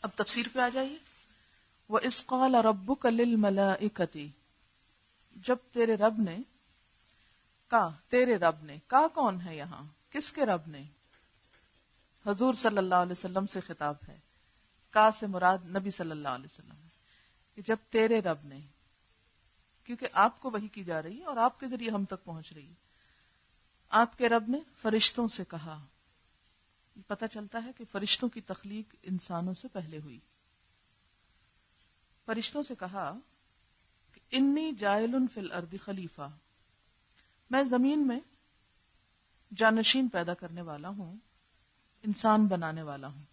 اب تفسیر پہ آ جائیے. وَإِذْ قَالَ رَبُّكَ لِلْمَلَائِكَةِ، جب تیرے رب نے تیرے رب نے کون ہے یہاں؟ کس کے رب نے؟ حضور صلی اللہ علیہ وسلم سے خطاب ہے. کا سے مراد نبی صلی اللہ علیہ وسلم ہے کہ جب تیرے رب نے، کیونکہ آپ کو وحی کی جا رہی ہے اور آپ کے ذریعے ہم تک پہنچ رہی ہے. آپ کے رب نے فرشتوں سے کہا. پتہ چلتا ہے کہ فرشتوں کی تخلیق انسانوں سے پہلے ہوئی. فرشتوں سے کہا کہ انی جاعل فی الارض خلیفہ، میں زمین میں جانشین پیدا کرنے والا ہوں، انسان بنانے والا ہوں.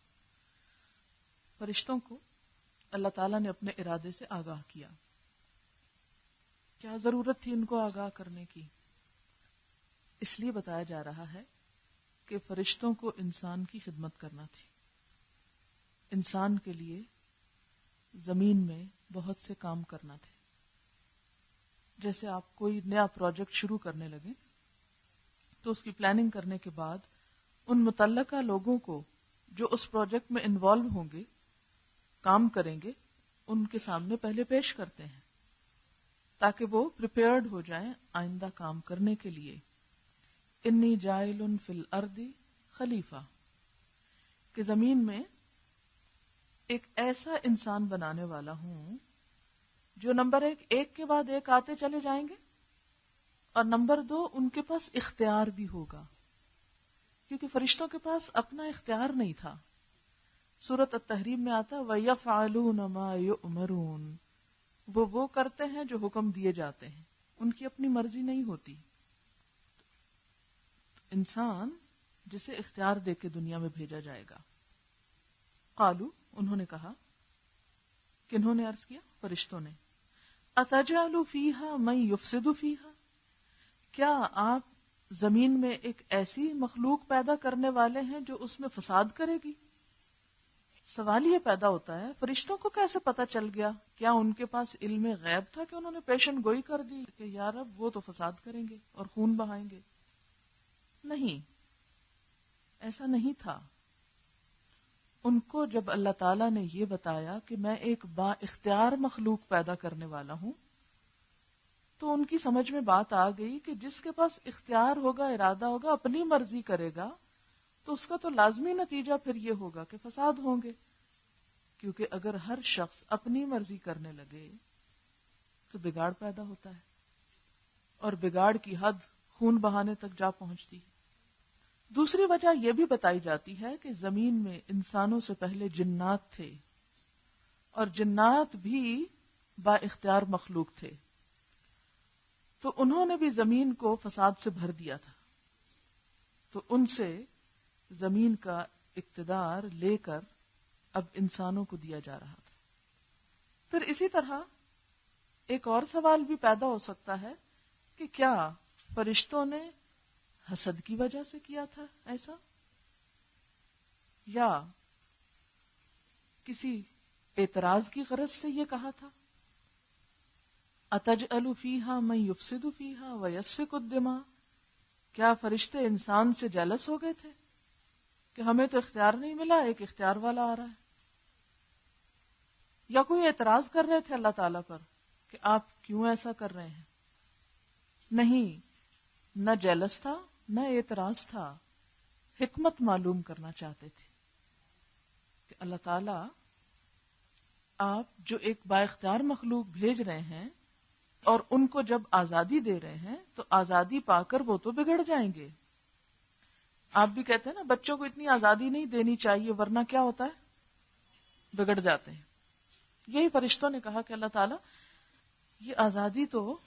فرشتوں کو اللہ تعالیٰ نے اپنے ارادے سے آگاہ کیا. کیا ضرورت تھی ان کو آگاہ کرنے کی؟ اس لیے بتایا جا رہا ہے کہ فرشتوں کو انسان کی خدمت کرنا تھی. انسان کے لیے زمین میں بہت سے کام کرنا تھے. جیسے آپ کوئی نیا پروجیکٹ شروع کرنے لگے تو اس کی پلاننگ کرنے کے بعد ان متعلقہ لوگوں کو جو اس پروجیکٹ میں انوالو ہوں گے، کام کریں گے، ان کے سامنے پہلے پیش کرتے ہیں تاکہ وہ پریپیئرڈ ہو جائیں آئندہ کام کرنے کے لیے. انی جاعل فی الارض خلیفہ، کہ زمین میں ایک ایسا انسان بنانے والا ہوں جو نمبر ایک کے بعد ایک آتے چلے جائیں گے، اور نمبر 2 ان کے پاس اختیار بھی ہوگا، کیونکہ فرشتوں کے پاس اپنا اختیار نہیں تھا. سورۃ التحریم میں آتا وَيَفْعَلُونَ مَا يُؤْمَرُونَ، وہ کرتے ہیں جو حکم دیے جاتے ہیں، ان کی اپنی مرضی نہیں ہوتی. انسان جسے اختیار دے کے دنیا میں بھیجا جائے گا. قالو، انہوں نے کہا، کنہوں نے عرض کیا؟ فرشتوں نے. اتجعل فیہا من یفسد فیہا، کیا آپ زمین میں ایک ایسی مخلوق پیدا کرنے والے ہیں جو اس میں فساد کرے گی؟ سوال یہ پیدا ہوتا ہے فرشتوں کو کیسے پتا چل گیا؟ کیا ان کے پاس علم غیب تھا کہ انہوں نے پیشن گوئی کر دی کہ یا رب وہ تو فساد کریں گے اور خون بہائیں گے؟ نہیں، ایسا نہیں تھا. ان کو جب اللہ تعالیٰ نے یہ بتایا کہ میں ایک با اختیار مخلوق پیدا کرنے والا ہوں تو ان کی سمجھ میں بات آ گئی کہ جس کے پاس اختیار ہوگا، ارادہ ہوگا، اپنی مرضی کرے گا تو اس کا تو لازمی نتیجہ پھر یہ ہوگا کہ فساد ہوں گے. کیونکہ اگر ہر شخص اپنی مرضی کرنے لگے تو بگاڑ پیدا ہوتا ہے، اور بگاڑ کی حد خون بہانے تک جا پہنچتی ہے. دوسری وجہ یہ بھی بتائی جاتی ہے کہ زمین میں انسانوں سے پہلے جنات تھے، اور جنات بھی با اختیار مخلوق تھے، تو انہوں نے بھی زمین کو فساد سے بھر دیا تھا. تو ان سے زمین کا اقتدار لے کر اب انسانوں کو دیا جا رہا تھا. پھر اسی طرح ایک اور سوال بھی پیدا ہو سکتا ہے کہ کیا فرشتوں نے حسد کی وجہ سے کیا تھا ایسا، یا کسی اعتراض کی غرض سے یہ کہا تھا؟ اتجعل فیہا من یفسد فیہا ویسفک الدماء، کیا فرشتے انسان سے جیلس ہو گئے تھے کہ ہمیں تو اختیار نہیں ملا، ایک اختیار والا آ رہا ہے؟ یا کوئی اعتراض کر رہے تھے اللہ تعالیٰ پر کہ آپ کیوں ایسا کر رہے ہیں؟ نہیں، نہ جیلس تھا نہ اعتراض تھا، حکمت معلوم کرنا چاہتے تھے کہ اللہ تعالیٰ آپ جو ایک با اختیار مخلوق بھیج رہے ہیں اور ان کو جب آزادی دے رہے ہیں تو آزادی پا کر وہ تو بگڑ جائیں گے. آپ بھی کہتے ہیں نا بچوں کو اتنی آزادی نہیں دینی چاہیے ورنہ کیا ہوتا ہے، بگڑ جاتے ہیں. یہی فرشتوں نے کہا کہ اللہ تعالیٰ یہ آزادی تو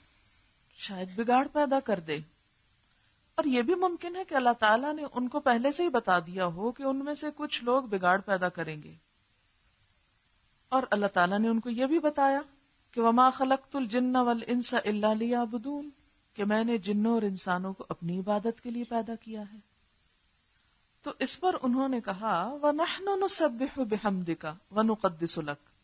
شاید بگاڑ پیدا کر دے، اور یہ بھی ممکن ہے کہ اللہ تعالیٰ نے ان کو پہلے سے ہی بتا دیا ہو کہ ان میں سے کچھ لوگ بگاڑ پیدا کریں گے. اور اللہ تعالیٰ نے ان کو یہ بھی بتایا کہ وَمَا خَلَقْتُ الْجِنَّ وَالْإِنسَ إِلَّا لِيَعْبُدُونَ، کہ میں نے جنوں اور انسانوں کو اپنی عبادت کے لیے پیدا کیا ہے. تو اس پر انہوں نے کہا وَنَحْنُ نُسَبِّحُ بِحَمْدِكَ وَنُقَدِّسُ لَكَ،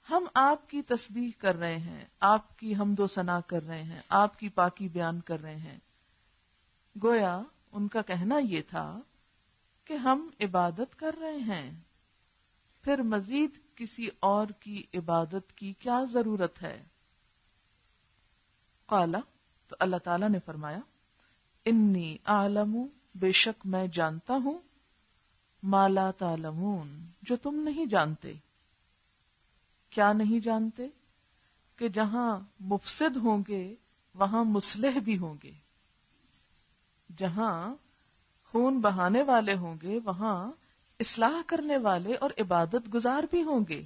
ہم آپ کی تسبیح کر رہے ہیں، آپ کی حمد و ثنا کر رہے ہیں، آپ کی پاکی بیان کر رہے ہیں. گویا ان کا کہنا یہ تھا کہ ہم عبادت کر رہے ہیں، پھر مزید کسی اور کی عبادت کی کیا ضرورت ہے؟ قال، تو اللہ تعالیٰ نے فرمایا، انی اعلم، بے شک میں جانتا ہوں، ما لا تعلمون، جو تم نہیں جانتے۔ کیا نہیں جانتے؟ کہ جہاں مفسد ہوں گے وہاں مصلح بھی ہوں گے، جہاں خون بہانے والے ہوں گے وہاں اصلاح کرنے والے اور عبادت گزار بھی ہوں گے۔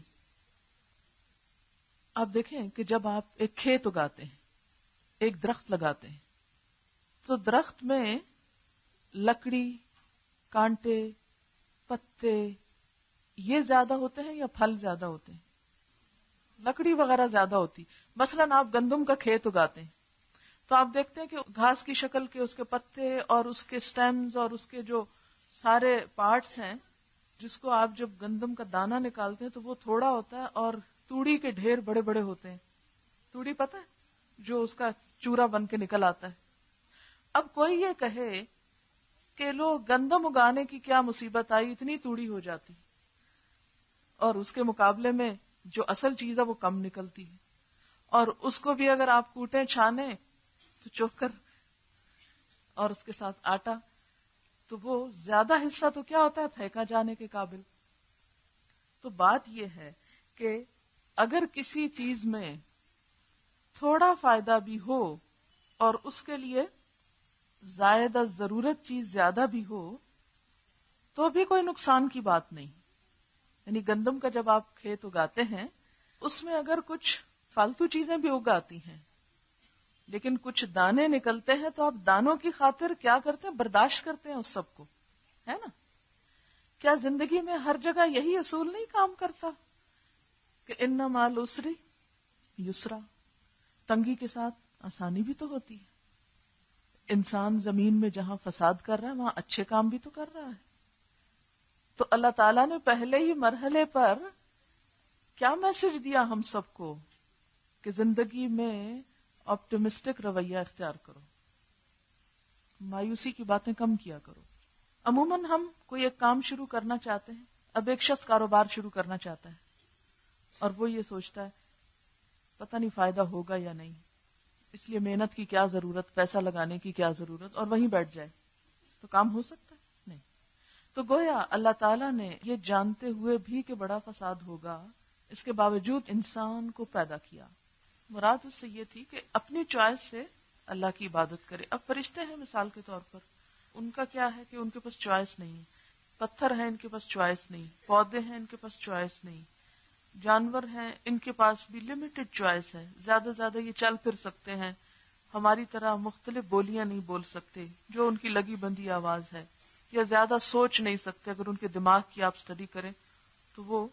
آپ دیکھیں کہ جب آپ ایک کھیت اگاتے ہیں، ایک درخت لگاتے ہیں، تو درخت میں لکڑی، کانٹے، پتے یہ زیادہ ہوتے ہیں یا پھل زیادہ ہوتے ہیں؟ لکڑی وغیرہ زیادہ ہوتی۔ مثلاً آپ گندم کا کھیت اگاتے ہیں تو آپ دیکھتے ہیں کہ گھاس کی شکل کے اس کے پتے اور اس کے سٹیمز اور اس کے جو سارے پارٹس ہیں، جس کو آپ جب گندم کا دانہ نکالتے ہیں تو وہ تھوڑا ہوتا ہے اور توڑی کے ڈھیر بڑے بڑے ہوتے ہیں۔ توڑی پتہ ہے جو اس کا چورا بن کے نکل آتا ہے۔ اب کوئی یہ کہے کہ لو گندم اگانے کی کیا مصیبت آئی، اتنی توڑی ہو جاتی، اور اس کے مقابلے میں جو اصل چیز ہے وہ کم نکلتی ہے، اور اس کو بھی اگر آپ کوٹیں چھانے تو چوکر اور اس کے ساتھ آٹا، تو وہ زیادہ حصہ تو کیا ہوتا ہے، پھینکا جانے کے قابل۔ تو بات یہ ہے کہ اگر کسی چیز میں تھوڑا فائدہ بھی ہو اور اس کے لیے زائدہ ضرورت چیز زیادہ بھی ہو تو بھی کوئی نقصان کی بات نہیں۔ یعنی گندم کا جب آپ کھیت اگاتے ہیں اس میں اگر کچھ فالتو چیزیں بھی اگاتی ہیں لیکن کچھ دانے نکلتے ہیں تو آپ دانوں کی خاطر کیا کرتے ہیں، برداشت کرتے ہیں اس سب کو، ہے نا؟ کیا زندگی میں ہر جگہ یہی اصول نہیں کام کرتا کہ ان مع العسر یسرا، تنگی کے ساتھ آسانی بھی تو ہوتی ہے۔ انسان زمین میں جہاں فساد کر رہا ہے وہاں اچھے کام بھی تو کر رہا ہے۔ تو اللہ تعالیٰ نے پہلے ہی مرحلے پر کیا میسج دیا ہم سب کو کہ زندگی میں آپٹمسٹک رویہ اختیار کرو، مایوسی کی باتیں کم کیا کرو۔ عموماً ہم کوئی ایک کام شروع کرنا چاہتے ہیں، اب ایک شخص کاروبار شروع کرنا چاہتا ہے اور وہ یہ سوچتا ہے پتہ نہیں فائدہ ہوگا یا نہیں، اس لیے محنت کی کیا ضرورت، پیسہ لگانے کی کیا ضرورت، اور وہیں بیٹھ جائے تو کام ہو سکتا ہے؟ نہیں۔ تو گویا اللہ تعالیٰ نے یہ جانتے ہوئے بھی کہ بڑا فساد ہوگا، اس کے باوجود انسان کو پیدا کیا۔ مراد اس سے یہ تھی کہ اپنی چوائس سے اللہ کی عبادت کرے۔ اب فرشتے ہیں مثال کے طور پر، ان کا کیا ہے کہ ان کے پاس چوائس نہیں، پتھر ہیں ان کے پاس چوائس نہیں، پودے ہیں ان کے پاس چوائس نہیں، جانور ہیں ان کے پاس بھی لمیٹڈ چوائس ہے، زیادہ زیادہ یہ چل پھر سکتے ہیں، ہماری طرح مختلف بولیاں نہیں بول سکتے جو ان کی لگی بندی آواز ہے، یا زیادہ سوچ نہیں سکتے، اگر ان کے دماغ کی آپ سٹڈی کریں تو وہ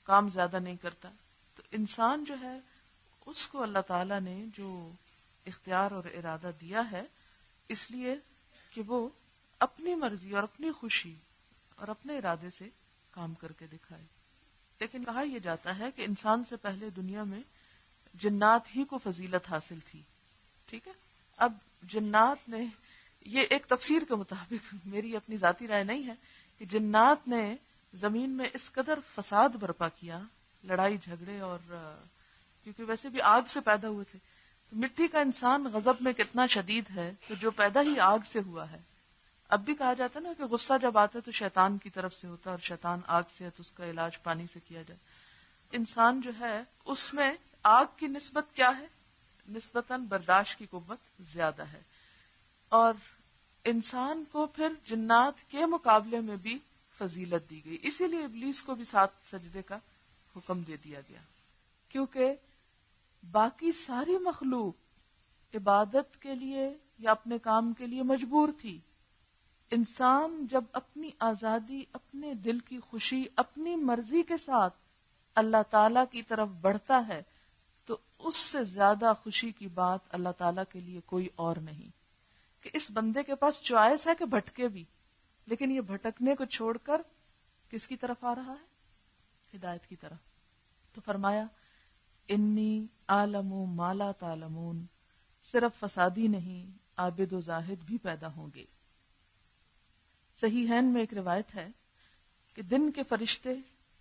کام زیادہ نہیں کرتا۔ تو انسان جو ہے اس کو اللہ تعالیٰ نے جو اختیار اور ارادہ دیا ہے اس لیے کہ وہ اپنی مرضی اور اپنی خوشی اور اپنے ارادے سے کام کر کے دکھائے۔ لیکن کہا یہ جاتا ہے کہ انسان سے پہلے دنیا میں جنات ہی کو فضیلت حاصل تھی، ٹھیک ہے؟ اب جنات نے، یہ ایک تفسیر کے مطابق، میری اپنی ذاتی رائے نہیں ہے، کہ جنات نے زمین میں اس قدر فساد برپا کیا، لڑائی جھگڑے، اور کیونکہ ویسے بھی آگ سے پیدا ہوئے تھے، تو مٹی کا انسان غضب میں کتنا شدید ہے تو جو پیدا ہی آگ سے ہوا ہے۔ اب بھی کہا جاتا ہے نا کہ غصہ جب آتا ہے تو شیطان کی طرف سے ہوتا ہے اور شیطان آگ سے ہے تو اس کا علاج پانی سے کیا جائے۔ انسان جو ہے اس میں آگ کی نسبت کیا ہے، نسبتاً برداشت کی قوت زیادہ ہے، اور انسان کو پھر جنات کے مقابلے میں بھی فضیلت دی گئی، اسی لیے ابلیس کو بھی 7 سجدے کا حکم دے دیا گیا، کیونکہ باقی ساری مخلوق عبادت کے لیے یا اپنے کام کے لیے مجبور تھی۔ انسان جب اپنی آزادی، اپنے دل کی خوشی، اپنی مرضی کے ساتھ اللہ تعالی کی طرف بڑھتا ہے تو اس سے زیادہ خوشی کی بات اللہ تعالیٰ کے لیے کوئی اور نہیں، کہ اس بندے کے پاس چوائس ہے کہ بھٹکے بھی، لیکن یہ بھٹکنے کو چھوڑ کر کس کی طرف آ رہا ہے، ہدایت کی طرف۔ تو فرمایا انی عالم ما لا تعلمون، صرف فسادی نہیں عابد و زاہد بھی پیدا ہوں گے۔ صحیحین میں ایک روایت ہے کہ دن کے فرشتے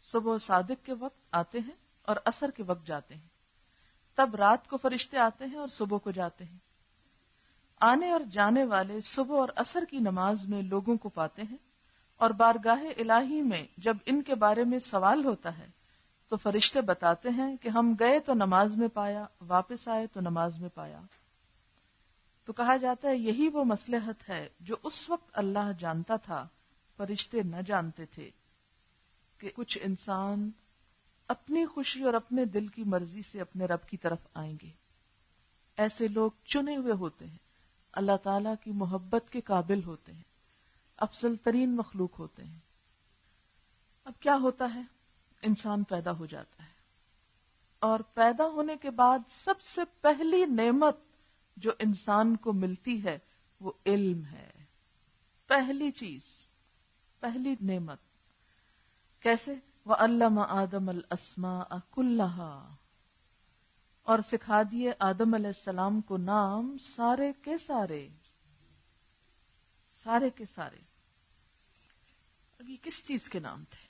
صبح صادق کے وقت آتے ہیں اور عصر کے وقت جاتے ہیں، تب رات کو فرشتے آتے ہیں اور صبح کو جاتے ہیں۔ آنے اور جانے والے صبح اور عصر کی نماز میں لوگوں کو پاتے ہیں، اور بارگاہ الہی میں جب ان کے بارے میں سوال ہوتا ہے تو فرشتے بتاتے ہیں کہ ہم گئے تو نماز میں پایا، واپس آئے تو نماز میں پایا۔ تو کہا جاتا ہے یہی وہ مصلحت ہے جو اس وقت اللہ جانتا تھا، فرشتے نہ جانتے تھے، کہ کچھ انسان اپنی خوشی اور اپنے دل کی مرضی سے اپنے رب کی طرف آئیں گے۔ ایسے لوگ چنے ہوئے ہوتے ہیں، اللہ تعالیٰ کی محبت کے قابل ہوتے ہیں، افضل ترین مخلوق ہوتے ہیں۔ اب کیا ہوتا ہے؟ انسان پیدا ہو جاتا ہے، اور پیدا ہونے کے بعد سب سے پہلی نعمت جو انسان کو ملتی ہے وہ علم ہے۔ پہلی چیز، پہلی نعمت کیسے؟ وَعَلَّمَ آدَمَ الْأَسْمَاءَ كُلَّهَا، اور سکھا دیے آدم علیہ السلام کو نام سارے کے سارے، سارے کے سارے۔ اب یہ کس چیز کے نام تھے؟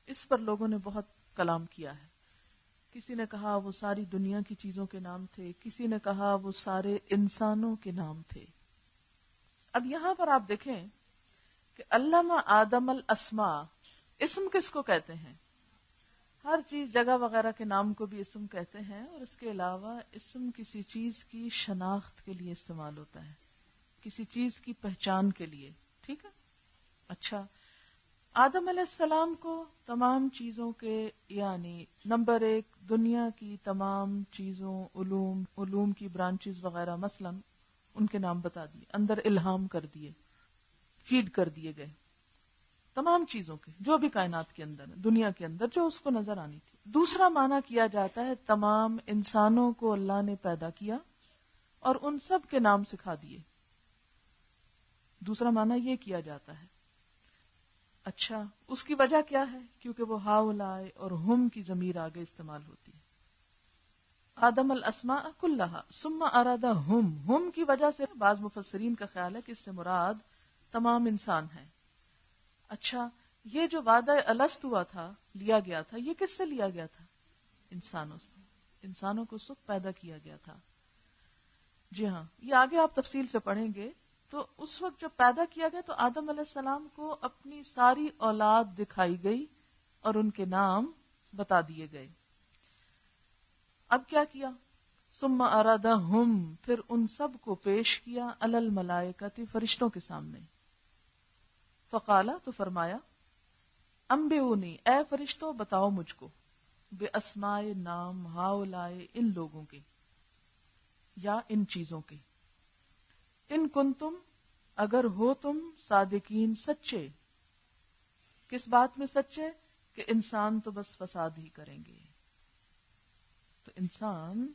اس پر لوگوں نے بہت کلام کیا ہے۔ کسی نے کہا وہ ساری دنیا کی چیزوں کے نام تھے، کسی نے کہا وہ سارے انسانوں کے نام تھے۔ اب یہاں پر آپ دیکھیں کہ علامہ آدم الاسماء، اسم کس کو کہتے ہیں؟ ہر چیز، جگہ وغیرہ کے نام کو بھی اسم کہتے ہیں، اور اس کے علاوہ اسم کسی چیز کی شناخت کے لیے استعمال ہوتا ہے، کسی چیز کی پہچان کے لیے، ٹھیک ہے؟ اچھا، آدم علیہ السلام کو تمام چیزوں کے، یعنی نمبر 1 دنیا کی تمام چیزوں، علوم کی برانچز وغیرہ مثلا ان کے نام بتا دیے، اندر الہام کر دیے، فیڈ کر دیے گئے تمام چیزوں کے، جو بھی کائنات کے اندر، دنیا کے اندر جو اس کو نظر آنی تھی۔ دوسرا معنی کیا جاتا ہے تمام انسانوں کو اللہ نے پیدا کیا اور ان سب کے نام سکھا دیے، دوسرا معنی یہ کیا جاتا ہے۔ اچھا، اس کی وجہ کیا ہے؟ کیونکہ وہ ہاؤلائے اور ہم کی ضمیر آگے استعمال ہوتی ہے۔ آدم الاسماء کلھا ثم اراد ہم کی وجہ سے بعض مفسرین کا خیال ہے کہ اس سے مراد تمام انسان ہیں۔ اچھا، یہ جو وعدہ الست ہوا تھا، لیا گیا تھا، یہ کس سے لیا گیا تھا؟ انسانوں سے، انسانوں کو سکھ پیدا کیا گیا تھا۔ جی ہاں، یہ آگے آپ تفصیل سے پڑھیں گے۔ تو اس وقت جب پیدا کیا گیا تو آدم علیہ السلام کو اپنی ساری اولاد دکھائی گئی اور ان کے نام بتا دیے گئے۔ اب کیا کیا؟ ثم ارادہم، پھر ان سب کو پیش کیا علی الملائکۃ، فرشتوں کے سامنے۔ فقالا، تو فرمایا، انبئونی، اے فرشتوں بتاؤ مجھ کو، باسماء، نام، ہاؤلائے، ان لوگوں کے یا ان چیزوں کے، ان کنتم، اگر ہو تم، صادقین، سچے۔ کس بات میں سچے؟ کہ انسان تو بس فساد ہی کریں گے۔ تو انسان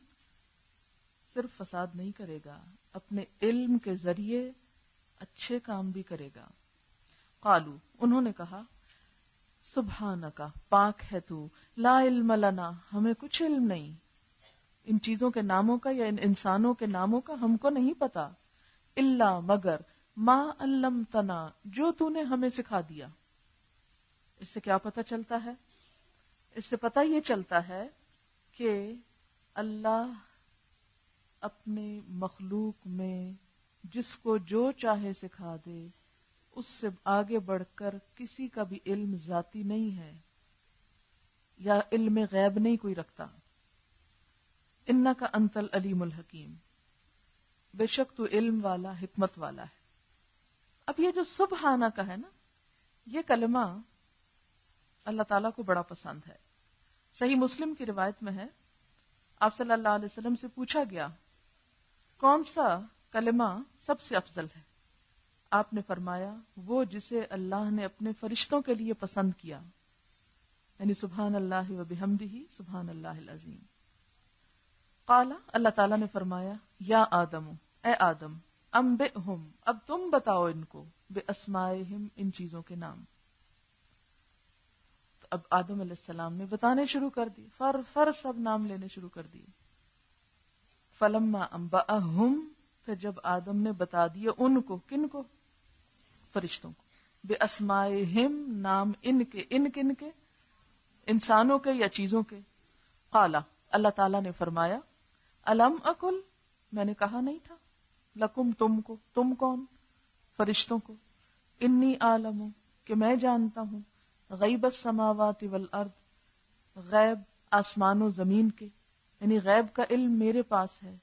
صرف فساد نہیں کرے گا، اپنے علم کے ذریعے اچھے کام بھی کرے گا۔ قالو، انہوں نے کہا، سبحانک، پاک ہے تو، لا علم لنا، ہمیں کچھ علم نہیں، ان چیزوں کے ناموں کا یا ان انسانوں کے ناموں کا ہم کو نہیں پتا، الا، مگر، ما علمتنا، جو تو نے ہمیں سکھا دیا۔ اس سے کیا پتہ چلتا ہے؟ اس سے پتہ یہ چلتا ہے کہ اللہ اپنے مخلوق میں جس کو جو چاہے سکھا دے، اس سے آگے بڑھ کر کسی کا بھی علم ذاتی نہیں ہے، یا علم غیب نہیں کوئی رکھتا۔ انک انت العلیم الحکیم، بے شک تو علم والا، حکمت والا ہے۔ اب یہ جو سبحانہ کا ہے نا، یہ کلمہ اللہ تعالیٰ کو بڑا پسند ہے۔ صحیح مسلم کی روایت میں ہے، آپ صلی اللہ علیہ وسلم سے پوچھا گیا کون سا کلمہ سب سے افضل ہے؟ آپ نے فرمایا، وہ جسے اللہ نے اپنے فرشتوں کے لیے پسند کیا، یعنی سبحان اللہ و بحمدہ، سبحان اللہ العظیم۔ قال، اللہ تعالیٰ نے فرمایا، یا آدم، اے آدم، انبئہم، اب تم بتاؤ ان کو، باسمائہم، ان چیزوں کے نام۔ تو اب آدم علیہ السلام نے بتانے شروع کر دی، فر سب نام لینے شروع کر دیے۔ فلما انبأہم، پھر جب آدم نے بتا دیے ان کو، کن کو؟ فرشتوں کو، باسمائہم، نام ان کے، ان کن کے؟ انسانوں کے یا چیزوں کے؟ قالا، اللہ تعالیٰ نے فرمایا، الم اقل، میں نے کہا نہیں تھا، لکم، تم کو، تم کون؟ فرشتوں کو، انی عالم، کہ میں جانتا ہوں، غیب السماوات والارض، غیب آسمان و زمین کے، یعنی غیب کا علم میرے پاس ہے،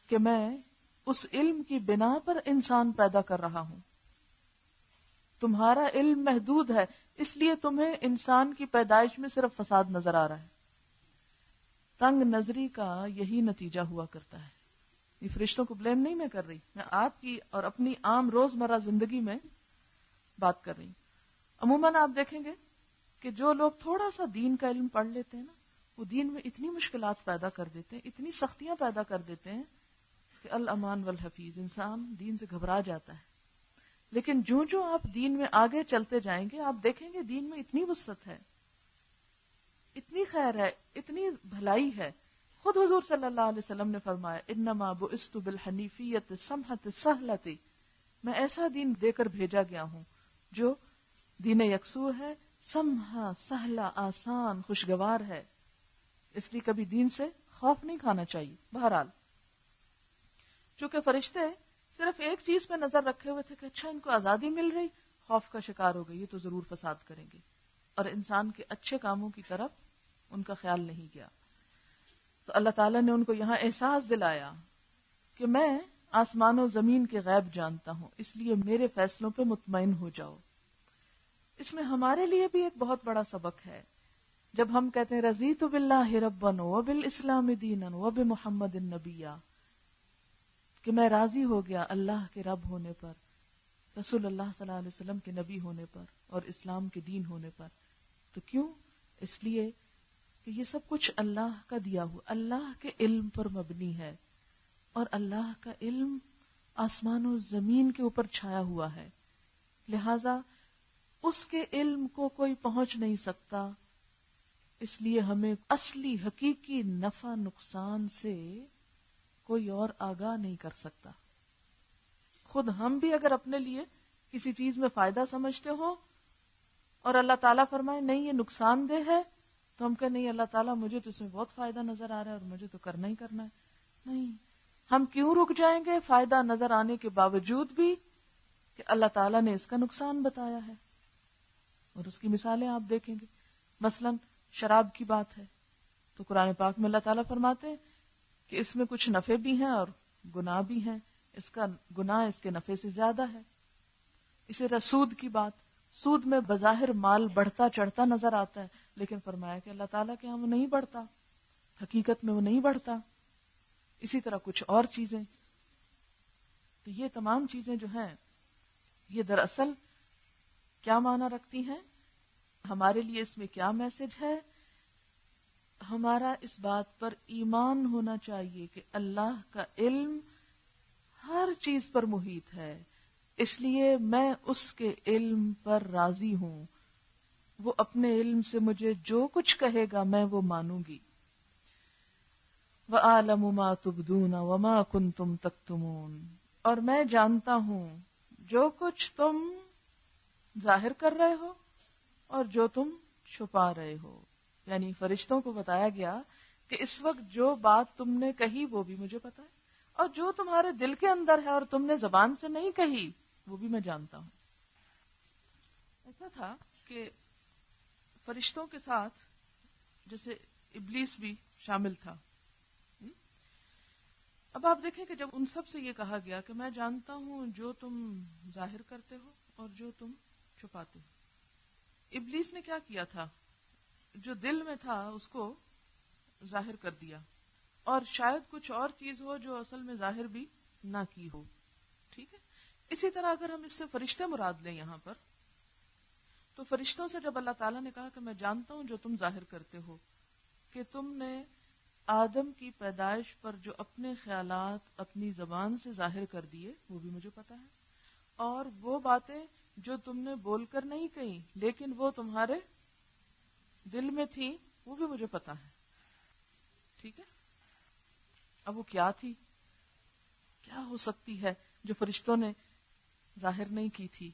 کہ میں اس علم کی بنا پر انسان پیدا کر رہا ہوں. تمہارا علم محدود ہے، اس لیے تمہیں انسان کی پیدائش میں صرف فساد نظر آ رہا ہے. تنگ نظری کا یہی نتیجہ ہوا کرتا ہے. یہ فرشتوں کو بلیم نہیں میں کر رہی، میں آپ کی اور اپنی عام روزمرہ زندگی میں بات کر رہی ہوں. عموماً آپ دیکھیں گے کہ جو لوگ تھوڑا سا دین کا علم پڑھ لیتے ہیں نا، وہ دین میں اتنی مشکلات پیدا کر دیتے ہیں، اتنی سختیاں پیدا کر دیتے ہیں کہ الامان والحفیظ، انسان دین سے گھبرا جاتا ہے. لیکن جو آپ دین میں آگے چلتے جائیں گے، آپ دیکھیں گے دین میں اتنی وسعت ہے، اتنی خیر ہے، اتنی بھلائی ہے. خود حضور صلی اللہ علیہ وسلم نے فرمایا، انما بعثت بالحنیفیۃ السمحۃ السہلۃ، میں ایسا دین دے کر بھیجا گیا ہوں جو دین یکسو ہے، سمحا، سہلا، آسان، خوشگوار ہے. اس لیے کبھی دین سے خوف نہیں کھانا چاہیے. بہرحال چونکہ فرشتے صرف ایک چیز پہ نظر رکھے ہوئے تھے کہ اچھا ان کو آزادی مل رہی، خوف کا شکار ہو گئی، یہ تو ضرور فساد کریں گے، اور انسان کے اچھے کاموں کی طرف ان کا خیال نہیں گیا. تو اللہ تعالیٰ نے ان کو یہاں احساس دلایا کہ میں آسمان و زمین کے غیب جانتا ہوں، اس لیے میرے فیصلوں پہ مطمئن ہو جاؤ. اس میں ہمارے لیے بھی ایک بہت بڑا سبق ہے. جب ہم کہتے ہیں رضیت باللہ ربا وبالاسلام دینا وبمحمد نبیا، کہ میں راضی ہو گیا اللہ کے رب ہونے پر، رسول اللہ صلی اللہ علیہ وسلم کے نبی ہونے پر، اور اسلام کے دین ہونے پر. تو کیوں؟ اس لیے کہ یہ سب کچھ اللہ کا دیا ہوا، اللہ کے علم پر مبنی ہے، اور اللہ کا علم آسمان و زمین کے اوپر چھایا ہوا ہے. لہذا اس کے علم کو کوئی پہنچ نہیں سکتا. اس لیے ہمیں اصلی حقیقی نفع نقصان سے کوئی اور آگاہ نہیں کر سکتا. خود ہم بھی اگر اپنے لیے کسی چیز میں فائدہ سمجھتے ہو اور اللہ تعالیٰ فرمائے نہیں یہ نقصان دہ ہے، تو ہم کہیں نہیں اللہ تعالیٰ مجھے تو اس میں بہت فائدہ نظر آ رہا ہے اور مجھے تو کرنا ہی کرنا ہے. نہیں، ہم کیوں رک جائیں گے فائدہ نظر آنے کے باوجود بھی کہ اللہ تعالیٰ نے اس کا نقصان بتایا ہے. اور اس کی مثالیں آپ دیکھیں گے. مثلا شراب کی بات ہے تو قرآن پاک میں اللہ تعالیٰ فرماتے ہیں کہ اس میں کچھ نفع بھی ہیں اور گناہ بھی ہیں، اس کا گناہ اس کے نفع سے زیادہ ہے. اسی طرح سود کی بات، سود میں بظاہر مال بڑھتا چڑھتا نظر آتا ہے، لیکن فرمایا کہ اللہ تعالیٰ کے ہاں وہ نہیں بڑھتا، حقیقت میں وہ نہیں بڑھتا. اسی طرح کچھ اور چیزیں. تو یہ تمام چیزیں جو ہیں یہ دراصل کیا معنی رکھتی ہیں، ہمارے لیے اس میں کیا میسج ہے؟ ہمارا اس بات پر ایمان ہونا چاہیے کہ اللہ کا علم ہر چیز پر محیط ہے، اس لیے میں اس کے علم پر راضی ہوں. وہ اپنے علم سے مجھے جو کچھ کہے گا میں وہ مانوں گی. وَأَعْلَمُ مَا تُبْدُونَ وَمَا كُنْتُمْ تَكْتُمُونَ، اور میں جانتا ہوں جو کچھ تم ظاہر کر رہے ہو اور جو تم چھپا رہے ہو. یعنی فرشتوں کو بتایا گیا کہ اس وقت جو بات تم نے کہی وہ بھی مجھے پتا ہے، اور جو تمہارے دل کے اندر ہے اور تم نے زبان سے نہیں کہی وہ بھی میں جانتا ہوں. ایسا تھا کہ فرشتوں کے ساتھ جیسے ابلیس بھی شامل تھا. اب آپ دیکھیں کہ جب ان سب سے یہ کہا گیا کہ میں جانتا ہوں جو تم ظاہر کرتے ہو اور جو تم چھپاتے ہو، ابلیس نے کیا کیا تھا؟ جو دل میں تھا اس کو ظاہر کر دیا، اور شاید کچھ اور چیز ہو جو اصل میں ظاہر بھی نہ کی ہو. ٹھیک ہے. اسی طرح اگر ہم اس سے فرشتے مراد لیں یہاں پر، تو فرشتوں سے جب اللہ تعالیٰ نے کہا کہ میں جانتا ہوں جو تم ظاہر کرتے ہو، کہ تم نے آدم کی پیدائش پر جو اپنے خیالات اپنی زبان سے ظاہر کر دیے وہ بھی مجھے پتا ہے، اور وہ باتیں جو تم نے بول کر نہیں کہی لیکن وہ تمہارے دل میں تھی وہ بھی مجھے پتا ہے. ٹھیک ہے. اب وہ کیا تھی، کیا ہو سکتی ہے جو فرشتوں نے ظاہر نہیں کی تھی؟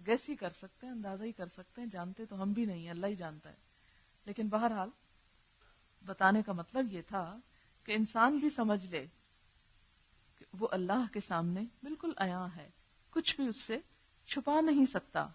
گیس ہی کر سکتے ہیں، اندازہ ہی کر سکتے ہیں، جانتے تو ہم بھی نہیں ہیں، اللہ ہی جانتا ہے. لیکن بہرحال بتانے کا مطلب یہ تھا کہ انسان بھی سمجھ لے کہ وہ اللہ کے سامنے بالکل عیاں ہے، کچھ بھی اس سے چھپا نہیں سکتا.